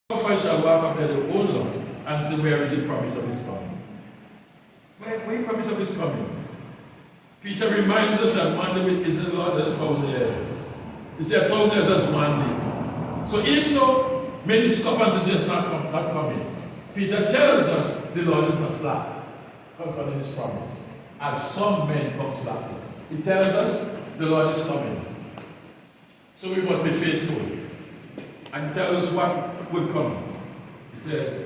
suffer shall walk after their own laws, and say, where is the promise of his coming? Where promise of his coming? Peter reminds us that one day is the Lord that 1,000 years. He said 1,000 years as 1 day. So even though many scoff and suggest not coming, Peter tells us the Lord is not slack concerning his promise, as some men come slackness. He tells us the Lord is coming. So we must be faithful. And he tells us what would come. He says,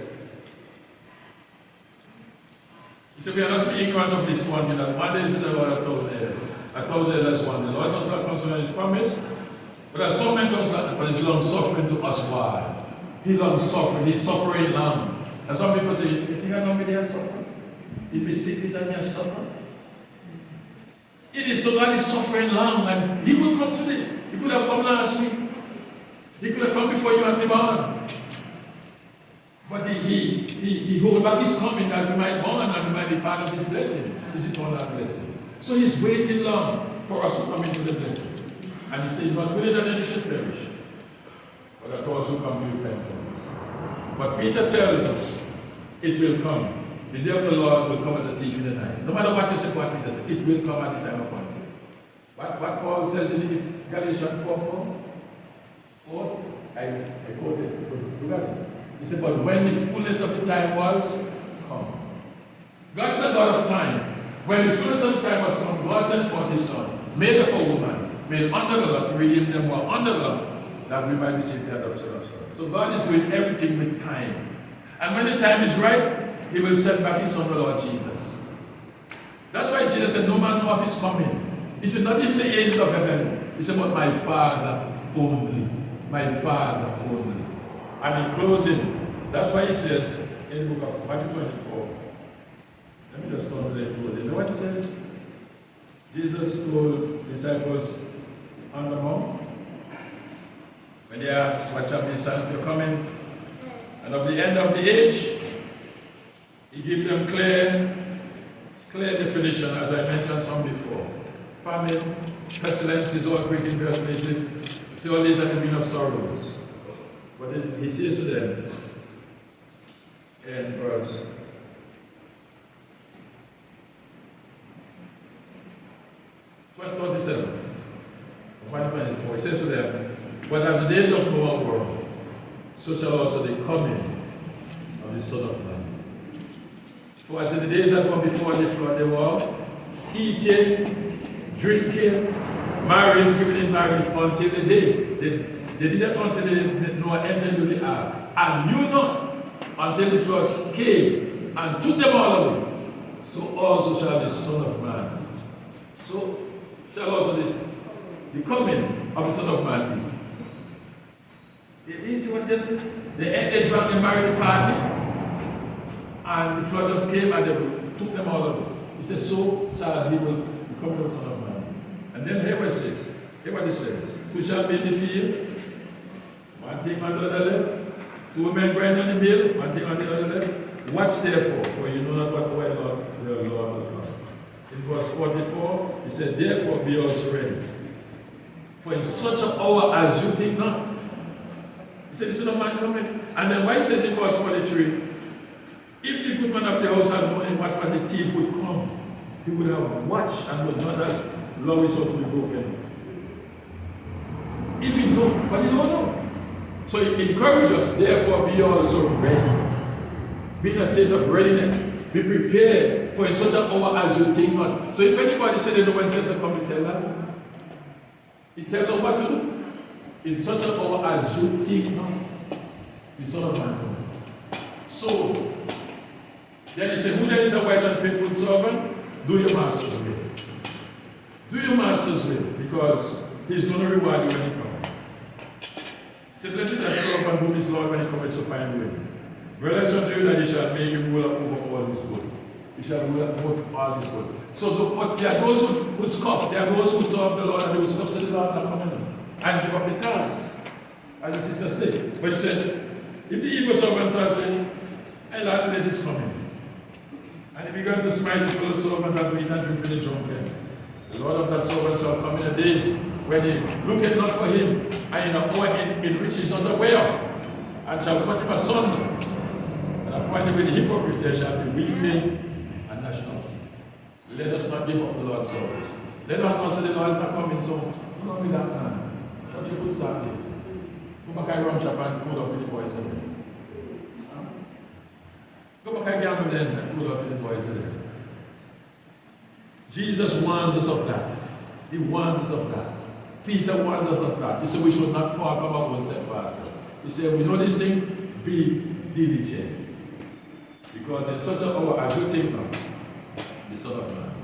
we are not to be ignorant of this one thing, that one day is with the Lord 1,000 years. 1,000 years is one. The Lord does not concerning his promise, but as some men comes like but he's long suffering to us. Why? He long suffering, he's suffering long. And some people say, you think I know me there suffering? He'd be sick, he's and suffering. It is so that he's suffering long, and he will come today. He could have come last week. He could have come before you and me born. But he hold back his coming that we might born and we might be part of his blessing, his eternal blessing. So he's waiting long for us to come into the blessing. And he says, not willing that any should perish, but that all who come to repentance. But Peter tells us, it will come. The day of the Lord will come as a thief in the night. No matter what you say, what Peter says, it will come at the time appointed. What Paul says in Galatians 4:4, I quote it. Look at it. He said, but when the fullness of the time was come. God is a God of time. When the fullness of the time was come, God sent forth his Son, made of a woman, made under the law to redeem them who are under the law, that we might receive the adoption of sons. So God is doing everything with time. And when the time is right, he will send back his Son, the Lord Jesus. That's why Jesus said, no man know of his coming. He said, not even the angels of heaven. He said, but my Father only. My Father only. And in closing, that's why he says in the book of Matthew 24, let me just turn to the closing. You know what it says? Jesus told the disciples on the mount, when they asked, what shall be the sign of your coming and of the end of the age, he gives them clear definition, as I mentioned some before. Famine, pestilences, all breaking various places. See, all these are the beginning of sorrows. But he says to them in verse 27, 124, he says to them, but as the days of Noah were, so shall also the coming of the Son of Man. For as in the days that were before the flood, they were eating, drinking, marrying, giving in marriage until the day. They did it until Noah entered into the ark, and knew not until the flood came and took them all away. So also shall the Son of Man. So shall also the coming of the Son of Man be. You see what they said? They drank, they married the party, and the flood just came and they took them all away. He says, so shall he will be coming of the Son of Man. And then here what it says. Hear what it says. Two shall be in the field, one thing on the other left, two men grind on the mill, one thing on the other left. Watch therefore, for you know not what way Lord will come. In verse 44, he said, therefore be also ready. For in such an hour as you think not. He said, the Son of Man coming. And then why he says in verse 43, if the good man of the house had known in what the thief would come, he would have watched and would not have allowed his soul to be broken. If he know, but he don't know. So he encourages us, therefore be also ready. Be in a state of readiness. Be prepared for in such an hour as you think not. So if anybody said they know when Jesus come, he tell them. He tell them what to do. In such an hour as you think not. The Son of Man come. So then he said, who then is a wise and faithful servant? Do your master's will. Do your master's will, because he's going to reward you when he comes. He said, blessed is the servant whom his Lord when he comes to find you. Verily I say unto you that he shall make him ruler over all his good. He shall rule over all his good. So there are those who scoff, there are those who serve the Lord and they will scoff, say the Lord not coming and give up the task. As the sister said. But he said, if the evil servants are saying, I like the is coming. And he began to smite his fellow servant and to eat and drink with the drunken. The Lord of that servant shall come in a day when he looketh not for him, and in an hour in which he is not aware of. and shall cut him asunder. And appointed with the hypocrites there shall be weeping and gnashing of teeth. Let us not give up the Lord's service. Let us not say the Lord is not coming, so don't be that man. What you put Saturday? Go back and run shop and pull up with the boys again. Go back and gamble then and pull up with the boys again. Jesus warns us of that. He warns us of that. Peter warns us of that. He said we should not fall from our own steadfastness. He said, we know this thing, be diligent. Because in such an hour as you think now, the Son of Man